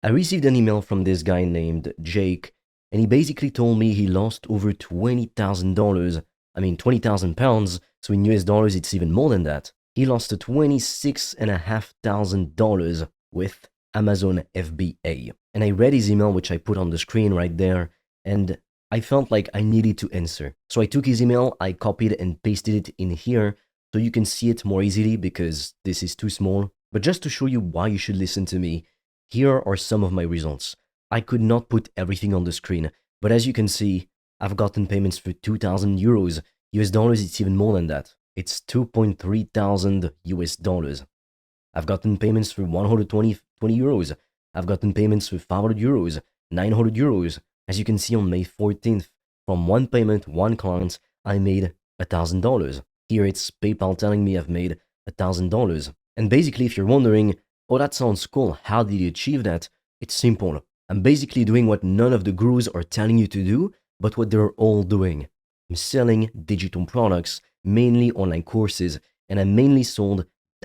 I received an email from this guy named Jake, and he basically told me he lost over $20,000. I mean, 20,000 pounds, so in US dollars, it's even more than that. He lost $26,500 with Amazon FBA. And I read his email, which I put on the screen right there, and I felt like I needed to answer. So I took his email, I copied and pasted it in here so you can see it more easily because this is too small. But just to show you why you should listen to me, here are some of my results. I could not put everything on the screen, but as you can see, I've gotten payments for 2,000 euros. US dollars, it's even more than that. It's 2.3 thousand US dollars. I've gotten payments for 120 euros. I've gotten payments for 500 euros, 900 euros. As you can see on May 14th, from one payment, one client, I made $1,000. Here it's PayPal telling me I've made $1,000. And basically, if you're wondering, oh, that sounds cool, how did you achieve that? It's simple. I'm basically doing what none of the gurus are telling you to do, but what they're all doing. I'm selling digital products, mainly online courses, and I mainly sold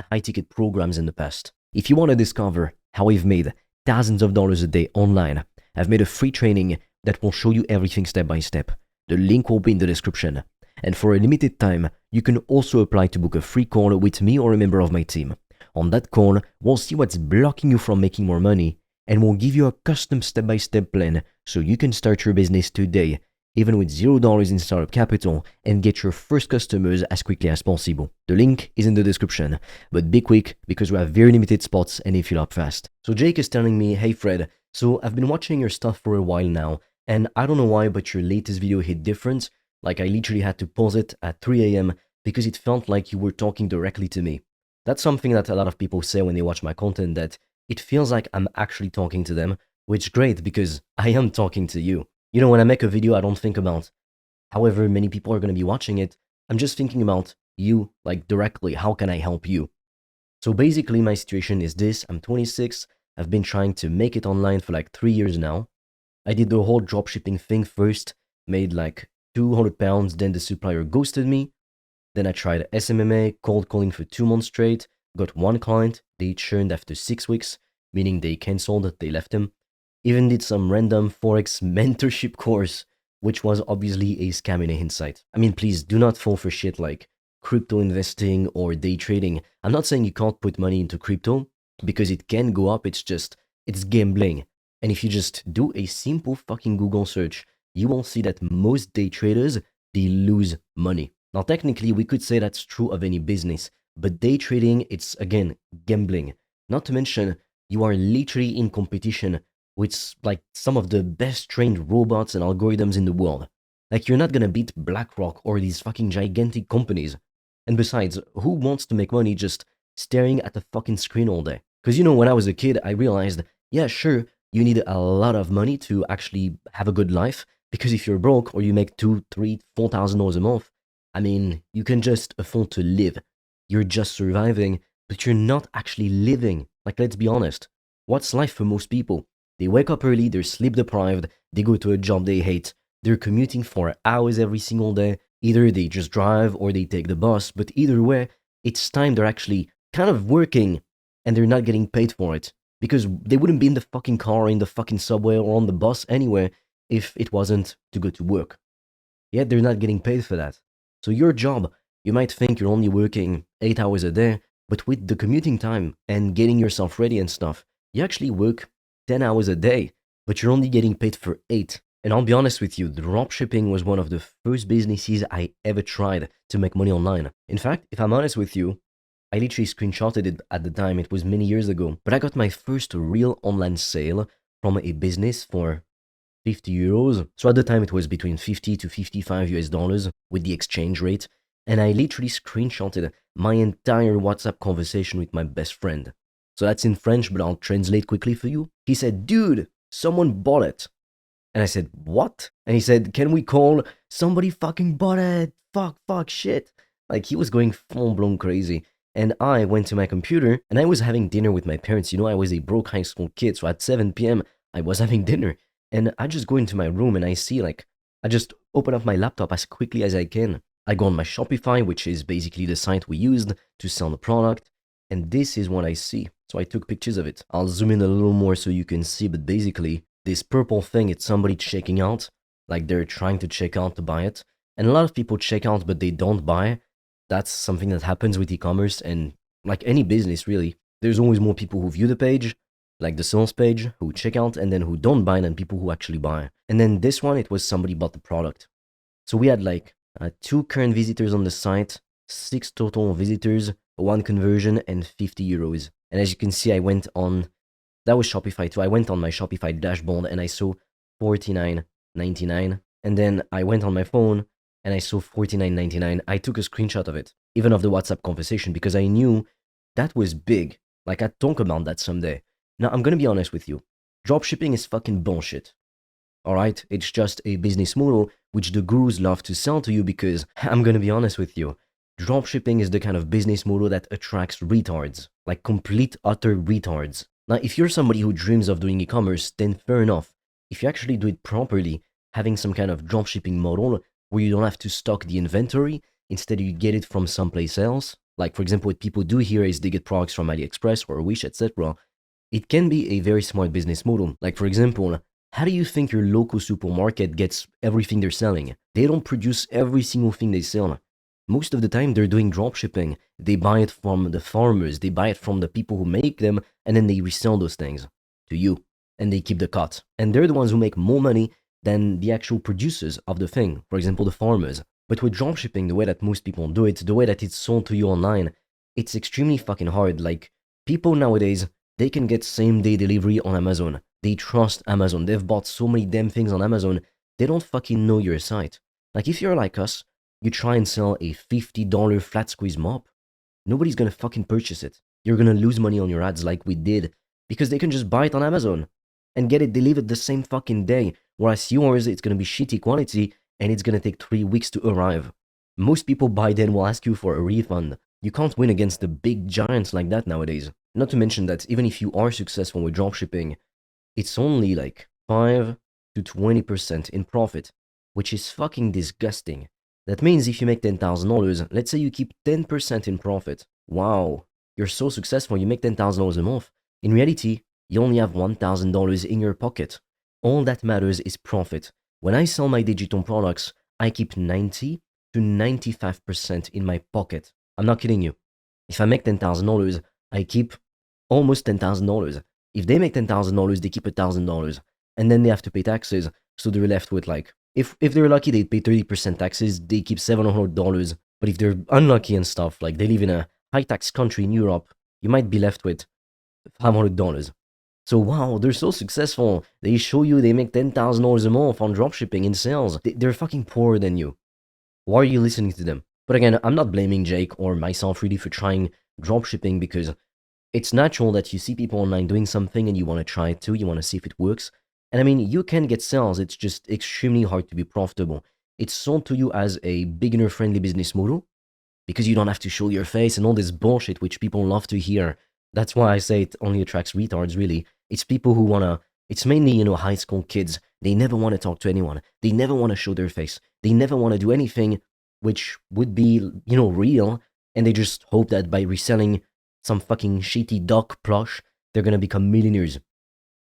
high-ticket programs in the past. If you want to discover how I've made thousands of dollars a day online, I've made a free training that will show you everything step by step. The link will be in the description. And for a limited time, you can also apply to book a free call with me or a member of my team. On that call, we'll see what's blocking you from making more money, and we'll give you a custom step-by-step plan so you can start your business today, even with $0 in startup capital, and get your first customers as quickly as possible. The link is in the description, but be quick because we have very limited spots and they fill up fast. So Jake is telling me, hey Fred, so I've been watching your stuff for a while now, and I don't know why, but your latest video hit different. Like I literally had to pause it at 3 a.m. because it felt like you were talking directly to me. That's something that a lot of people say when they watch my content, that it feels like I'm actually talking to them, which is great because I am talking to you. You know, when I make a video, I don't think about however many people are going to be watching it. I'm just thinking about you, like directly, how can I help you? So basically my situation is this, I'm 26, I've been trying to make it online for like 3 years now. I did the whole dropshipping thing first, made like 200 pounds, then the supplier ghosted me. Then I tried SMMA, cold calling for 2 months straight, got one client, they churned after 6 weeks, meaning they cancelled, they left him. Even did some random Forex mentorship course, which was obviously a scam in hindsight. I mean, please do not fall for shit like crypto investing or day trading. I'm not saying you can't put money into crypto, because it can go up, it's gambling. And if you just do a simple fucking Google search, you will see that most day traders, they lose money. Now, technically, we could say that's true of any business, but day trading, it's again gambling. Not to mention, you are literally in competition with like some of the best trained robots and algorithms in the world. Like, you're not gonna beat BlackRock or these fucking gigantic companies. And besides, who wants to make money just staring at a fucking screen all day? Because, you know, when I was a kid, I realized, yeah, sure, you need a lot of money to actually have a good life. Because if you're broke or you make $2,000, $3,000, $4,000 a month, I mean, you can just afford to live. You're just surviving, but you're not actually living. Like, let's be honest. What's life for most people? They wake up early, they're sleep deprived, they go to a job they hate, they're commuting for hours every single day. Either they just drive or they take the bus, but either way, it's time they're actually kind of working and they're not getting paid for it. Because they wouldn't be in the fucking car, in the fucking subway, or on the bus anyway if it wasn't to go to work. Yet they're not getting paid for that. So your job, you might think you're only working 8 hours a day, but with the commuting time and getting yourself ready and stuff, you actually work 10 hours a day, but you're only getting paid for 8. And I'll be honest with you, dropshipping was one of the first businesses I ever tried to make money online. In fact, if I'm honest with you, I literally screenshotted it at the time, it was many years ago, but I got my first real online sale from a business for 50 euros. So at the time it was between 50 to 55 US dollars with the exchange rate. And I literally screenshotted my entire WhatsApp conversation with my best friend. So that's in French, but I'll translate quickly for you. He said, dude, someone bought it. And I said, what? And he said, can we call somebody fucking bought it? Fuck, shit. Like, he was going full blown crazy. And I went to my computer and I was having dinner with my parents. You know, I was a broke high school kid. So at 7 p.m., I was having dinner. And I just go into my room and I see, like, I just open up my laptop as quickly as I can. I go on my Shopify, which is basically the site we used to sell the product. And this is what I see. So I took pictures of it. I'll zoom in a little more so you can see, but basically, this purple thing, it's somebody checking out, like they're trying to check out to buy it. And a lot of people check out, but they don't buy. That's something that happens with e-commerce and like any business, really. There's always more people who view the page, like the sales page, who check out, and then who don't buy, than people who actually buy. And then this one, it was somebody bought the product. So we had like 2 current visitors on the site, 6 total visitors, 1 conversion, and 50 euros. And as you can see, I went on, that was Shopify too. I went on my Shopify dashboard and I saw 49.99. And then I went on my phone and I saw 49.99. I took a screenshot of it, even of the WhatsApp conversation, because I knew that was big. Like, I'd talk about that someday. Now, I'm gonna be honest with you. Dropshipping is fucking bullshit. Alright? It's just a business model which the gurus love to sell to you because, I'm gonna be honest with you, dropshipping is the kind of business model that attracts retards. Like, complete, utter retards. Now, if you're somebody who dreams of doing e-commerce, then fair enough. If you actually do it properly, having some kind of dropshipping model where you don't have to stock the inventory, instead you get it from someplace else. Like, for example, what people do here is they get products from AliExpress or Wish, etc. It can be a very smart business model. Like, for example, how do you think your local supermarket gets everything they're selling? They don't produce every single thing they sell. Most of the time, they're doing dropshipping. They buy it from the farmers, they buy it from the people who make them, and then they resell those things to you. And they keep the cut. And they're the ones who make more money than the actual producers of the thing, for example, the farmers. But with dropshipping, the way that most people do it, the way that it's sold to you online, it's extremely fucking hard. Like, people nowadays, they can get same-day delivery on Amazon. They trust Amazon. They've bought so many damn things on Amazon, they don't fucking know your site. Like, if you're like us, you try and sell a $50 flat squeeze mop, nobody's gonna fucking purchase it. You're gonna lose money on your ads like we did, because they can just buy it on Amazon and get it delivered the same fucking day. Whereas yours, it's gonna be shitty quality and it's gonna take 3 weeks to arrive. Most people by then will ask you for a refund. You can't win against the big giants like that nowadays. Not to mention that even if you are successful with dropshipping, it's only like 5 to 20% in profit, which is fucking disgusting. That means if you make $10,000, let's say you keep 10% in profit. Wow, you're so successful, you make $10,000 a month. In reality, you only have $1,000 in your pocket. All that matters is profit. When I sell my digital products, I keep 90 to 95% in my pocket. I'm not kidding you. If I make $10,000, I keep almost $10,000. If they make $10,000, they keep $1,000. And then they have to pay taxes, so they're left with like, if they're lucky, they pay 30% taxes, they keep $700. But if they're unlucky and stuff, like they live in a high-tax country in Europe, you might be left with $500. So wow, they're so successful. They show you they make $10,000 a month on dropshipping in sales. They're fucking poorer than you. Why are you listening to them? But again, I'm not blaming Jake or myself really for trying dropshipping, because it's natural that you see people online doing something and you want to try it too, you want to see if it works. And I mean, you can get sales, it's just extremely hard to be profitable. It's sold to you as a beginner-friendly business model, because you don't have to show your face and all this bullshit which people love to hear. That's why I say it only attracts retards, really. It's people who wanna, it's mainly, high school kids. They never want to talk to anyone. They never want to show their face. They never want to do anything which would be, real. And they just hope that by reselling some fucking shitty dog plush, they're gonna become millionaires.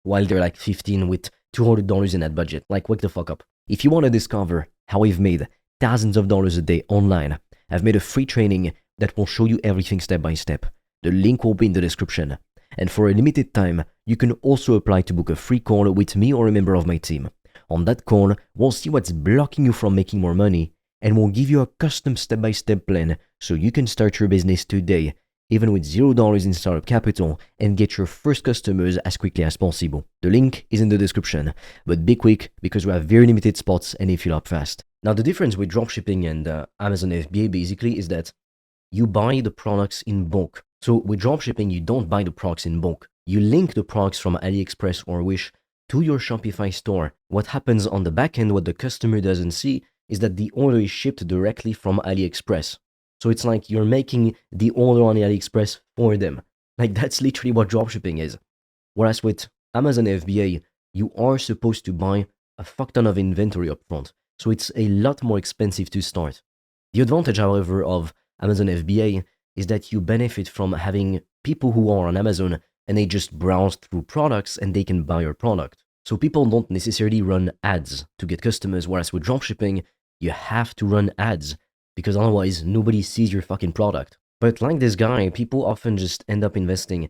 While they're like 15 with $200 in that budget. Like, wake the fuck up. If you want to discover how I've made thousands of dollars a day online, I've made a free training that will show you everything step by step. The link will be in the description. And for a limited time, you can also apply to book a free call with me or a member of my team. On that call, we'll see what's blocking you from making more money, and we'll give you a custom step-by-step plan so you can start your business today, even with $0 in startup capital, and get your first customers as quickly as possible. The link is in the description, but be quick because we have very limited spots and they fill up fast. Now, the difference with dropshipping and Amazon FBA basically is that you buy the products in bulk. So with dropshipping, you don't buy the products in bulk. You link the products from AliExpress or Wish to your Shopify store. What happens on the back end, what the customer doesn't see, is that the order is shipped directly from AliExpress. So it's like you're making the order on AliExpress for them. Like, that's literally what dropshipping is. Whereas with Amazon FBA, you are supposed to buy a fuck ton of inventory up front. So it's a lot more expensive to start. The advantage, however, of Amazon FBA is that you benefit from having people who are on Amazon and they just browse through products and they can buy your product. So people don't necessarily run ads to get customers, whereas with dropshipping, you have to run ads because otherwise nobody sees your fucking product. But like this guy, people often just end up investing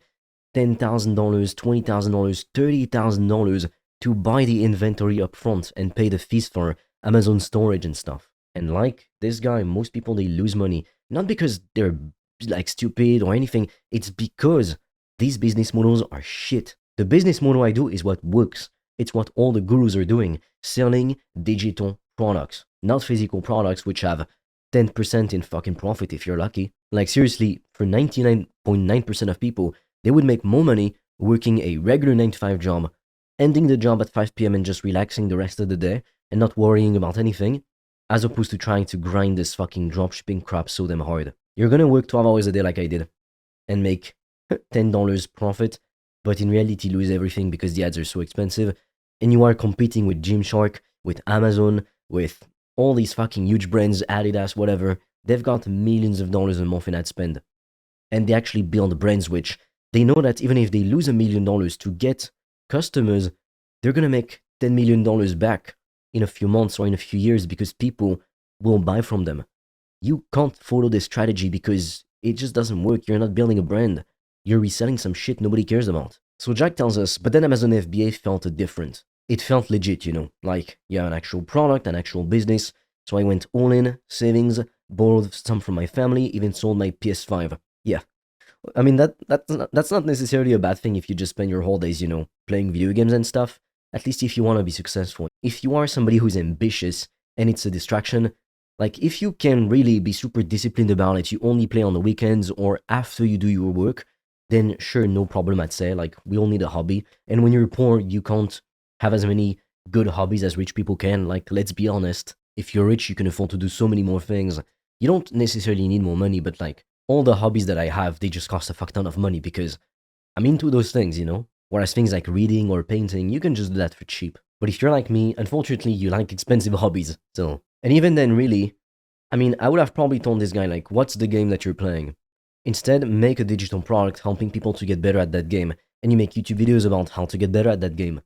$10,000, $20,000, $30,000 to buy the inventory up front and pay the fees for Amazon storage and stuff. And like this guy, most people they lose money, not because they're like stupid or anything, it's because these business models are shit. The business model I do is what works. It's what all the gurus are doing, selling digital products, not physical products which have 10% in fucking profit if you're lucky. Like seriously, for 99.9% of people, they would make more money working a regular 9 to 5 job, ending the job at 5 p.m. and just relaxing the rest of the day and not worrying about anything, as opposed to trying to grind this fucking dropshipping crap so damn hard. You're gonna work 12 hours a day like I did and make $10 profit, but in reality lose everything because the ads are so expensive, and you are competing with Gymshark, with Amazon, with all these fucking huge brands, Adidas, whatever. They've got millions of dollars a month in ad spend. And they actually build brands which they know that even if they lose $1 million to get customers, they're gonna make $10 million back in a few months or in a few years because people will buy from them. You can't follow this strategy because it just doesn't work. You're not building a brand. You're reselling some shit nobody cares about. So Jack tells us, but then Amazon FBA felt different. It felt legit, like, yeah, an actual product, an actual business. So I went all in, savings, borrowed some from my family, even sold my PS5. Yeah. I mean, that's not necessarily a bad thing if you just spend your whole days, playing video games and stuff. At least if you want to be successful. If you are somebody who's ambitious and it's a distraction, like if you can really be super disciplined about it, you only play on the weekends or after you do your work, then sure, no problem, I'd say. Like, we all need a hobby. And when you're poor, you can't have as many good hobbies as rich people can. Like, let's be honest. If you're rich, you can afford to do so many more things. You don't necessarily need more money, but like, all the hobbies that I have, they just cost a fuck ton of money because I'm into those things, Whereas things like reading or painting, you can just do that for cheap. But if you're like me, unfortunately, you like expensive hobbies. So, and even then, really, I mean, I would have probably told this guy, like, what's the game that you're playing? Instead, make a digital product helping people to get better at that game, and you make YouTube videos about how to get better at that game.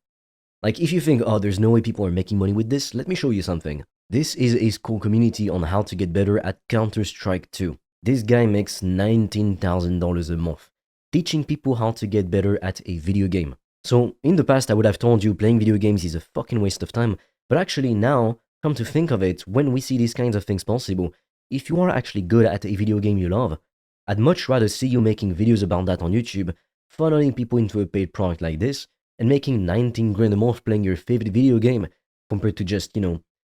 Like, if you think, oh, there's no way people are making money with this, let me show you something. This is a school community on how to get better at Counter-Strike 2. This guy makes $19,000 a month, teaching people how to get better at a video game. So, in the past, I would have told you playing video games is a fucking waste of time, but actually now, come to think of it, when we see these kinds of things possible, if you are actually good at a video game you love, I'd much rather see you making videos about that on YouTube, funneling people into a paid product like this, and making 19 grand a month playing your favorite video game, compared to just,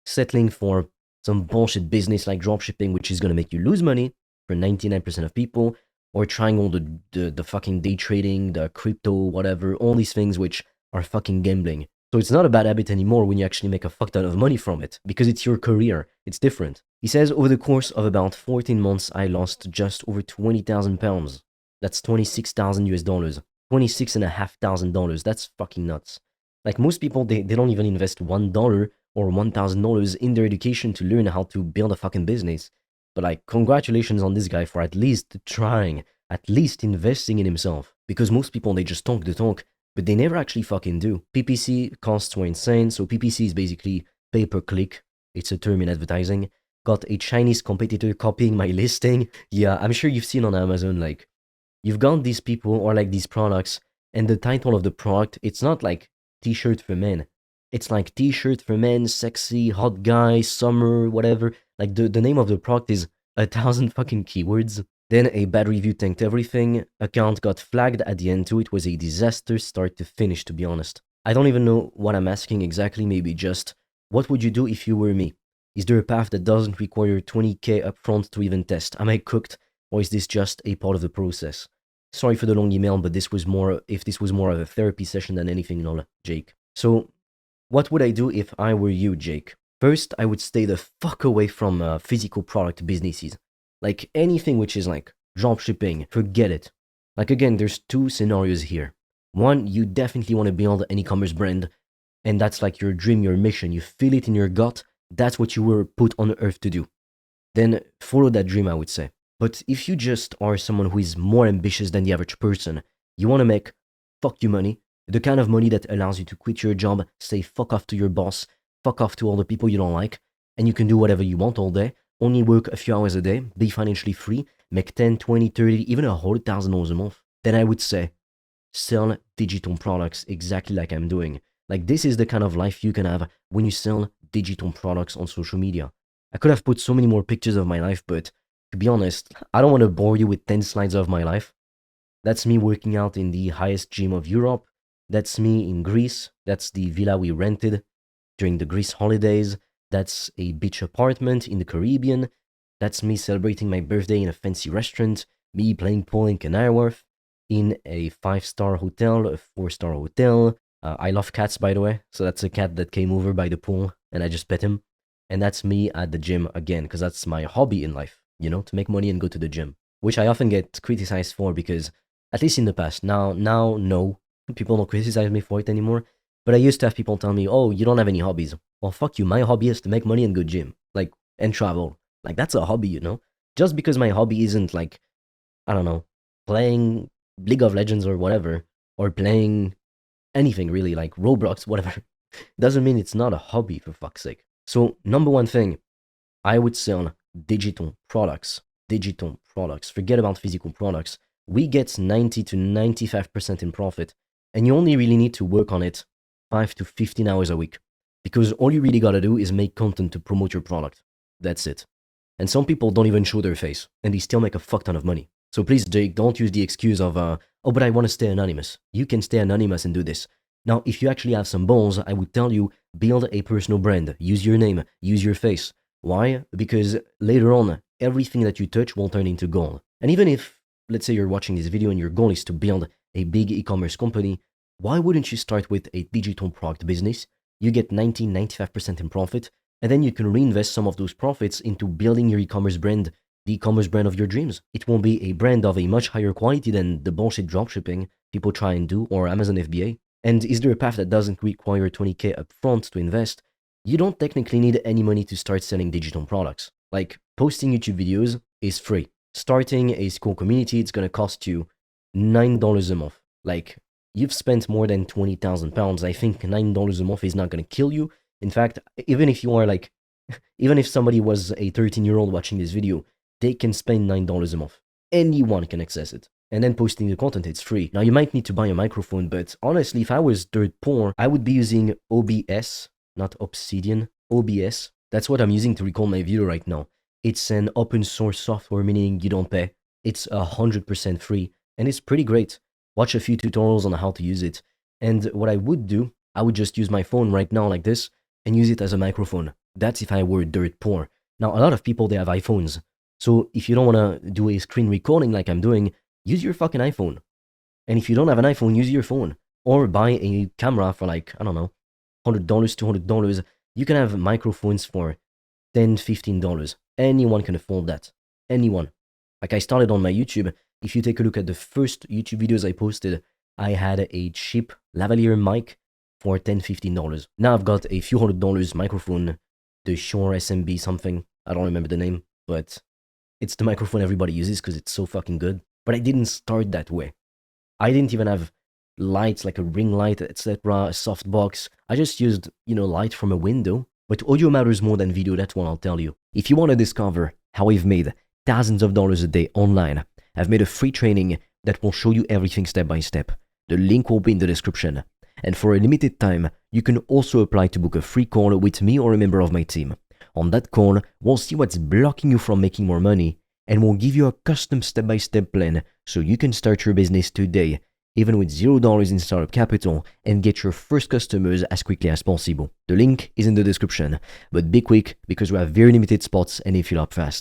settling for some bullshit business like dropshipping, which is gonna make you lose money for 99% of people, or trying all the fucking day trading, the crypto, whatever, all these things which are fucking gambling. So it's not a bad habit anymore when you actually make a fuck ton of money from it, because it's your career. It's different. He says, over the course of about 14 months, I lost just over 20,000 pounds. That's 26,000 US dollars. $26,500. That's fucking nuts. Like, most people, they don't even invest $1 or $1,000 in their education to learn how to build a fucking business. But like, congratulations on this guy for at least trying, at least investing in himself. Because most people, they just talk the talk, but they never actually fucking do. PPC costs were insane, so PPC is basically pay-per-click. It's a term in advertising. Got a Chinese competitor copying my listing. Yeah, I'm sure you've seen on Amazon, like, you've got these people or like these products, and the title of the product, it's not like t-shirt for men. It's like t-shirt for men, sexy, hot guy, summer, whatever. Like, the name of the product is 1,000 fucking keywords. Then a bad review tanked everything. Account got flagged at the end too. It was a disaster start to finish, to be honest. I don't even know what I'm asking exactly. Maybe just, what would you do if you were me? Is there a path that doesn't require 20k upfront to even test? Am I cooked, or is this just a part of the process? Sorry for the long email, but this was more of a therapy session than anything, Jake. So, what would I do if I were you, Jake? First, I would stay the fuck away from physical product businesses. Like, anything which is like dropshipping, forget it. Like, again, there's two scenarios here. One, you definitely want to build an e-commerce brand, and that's like your dream, your mission. You feel it in your gut. That's what you were put on earth to do. Then follow that dream, I would say. But if you just are someone who is more ambitious than the average person, you want to make fuck you money, the kind of money that allows you to quit your job, say fuck off to your boss, fuck off to all the people you don't like, and you can do whatever you want all day, only work a few hours a day, be financially free, make 10, 20, 30, even $100,000 a month, then I would say sell digital products exactly like I'm doing. Like, this is the kind of life you can have when you sell digital products on social media. I could have put so many more pictures of my life, but to be honest, I don't want to bore you with 10 slides of my life. That's me working out in the highest gym of Europe. That's me in Greece. That's the villa we rented during the Greece holidays. That's a beach apartment in the Caribbean. That's me celebrating my birthday in a fancy restaurant. Me playing pool in Canary Wharf, in a 5-star hotel, a 4-star hotel. I love cats, by the way. So that's a cat that came over by the pool and I just pet him. And that's me at the gym again, because that's my hobby in life, to make money and go to the gym, which I often get criticized for because, at least in the past, now, no, people don't criticize me for it anymore. But I used to have people tell me, oh, you don't have any hobbies. Well, fuck you. My hobby is to make money and go gym, and travel. That's a hobby, Just because my hobby isn't I don't know, playing League of Legends or whatever, or playing anything really, like Roblox, whatever, doesn't mean it's not a hobby, for fuck's sake. So, number one thing, I would sell digital products. Digital products. Forget about physical products. We get 90 to 95% in profit, and you only really need to work on it 5 to 15 hours a week, because all you really gotta do is make content to promote your product. That's it. And some people don't even show their face, and they still make a fuck ton of money. So please, Jake, don't use the excuse of, oh, but I want to stay anonymous. You can stay anonymous and do this. Now, if you actually have some balls, I would tell you, build a personal brand. Use your name. Use your face. Why? Because later on, everything that you touch will turn into gold. And even if, let's say you're watching this video and your goal is to build a big e-commerce company, why wouldn't you start with a digital product business? You get 90-95% in profit, and then you can reinvest some of those profits into building your e-commerce brand, the e-commerce brand of your dreams. It won't be a brand of a much higher quality than the bullshit dropshipping people try and do, or Amazon FBA. And is there a path that doesn't require 20K upfront to invest? You don't technically need any money to start selling digital products. Like, posting YouTube videos is free. Starting a school community, it's gonna cost you $9 a month. Like, you've spent more than £20,000. I think $9 a month is not gonna kill you. In fact, even if you are even if somebody was a 13-year-old watching this video, they can spend $9 a month. Anyone can access it. And then posting the content, it's free. Now, you might need to buy a microphone, but honestly, if I was dirt poor, I would be using OBS, not Obsidian, OBS. That's what I'm using to record my video right now. It's an open source software, meaning you don't pay. It's 100% free, and it's pretty great. Watch a few tutorials on how to use it. And what I would do, I would just use my phone right now like this, and use it as a microphone. That's if I were dirt poor. Now, a lot of people, they have iPhones. So if you don't want to do a screen recording like I'm doing, use your fucking iPhone. And if you don't have an iPhone, use your phone. Or buy a camera for I don't know, $100, $200. You can have microphones for $10, $15. Anyone can afford that. Anyone. Like, I started on my YouTube. If you take a look at the first YouTube videos I posted, I had a cheap lavalier mic for $10, $15. Now I've got a few $100 microphone, the Shure SMB something. I don't remember the name, but it's the microphone everybody uses because it's so fucking good. But I didn't start that way. I didn't even have lights like a ring light, etc., a softbox. I just used, light from a window. But audio matters more than video, that's what I'll tell you. If you want to discover how I've made thousands of dollars a day online, I've made a free training that will show you everything step by step. The link will be in the description. And for a limited time, you can also apply to book a free call with me or a member of my team. On that call, we'll see what's blocking you from making more money, and we'll give you a custom step-by-step plan so you can start your business today, even with $0 in startup capital, and get your first customers as quickly as possible. The link is in the description, but be quick because we have very limited spots and they fill up fast.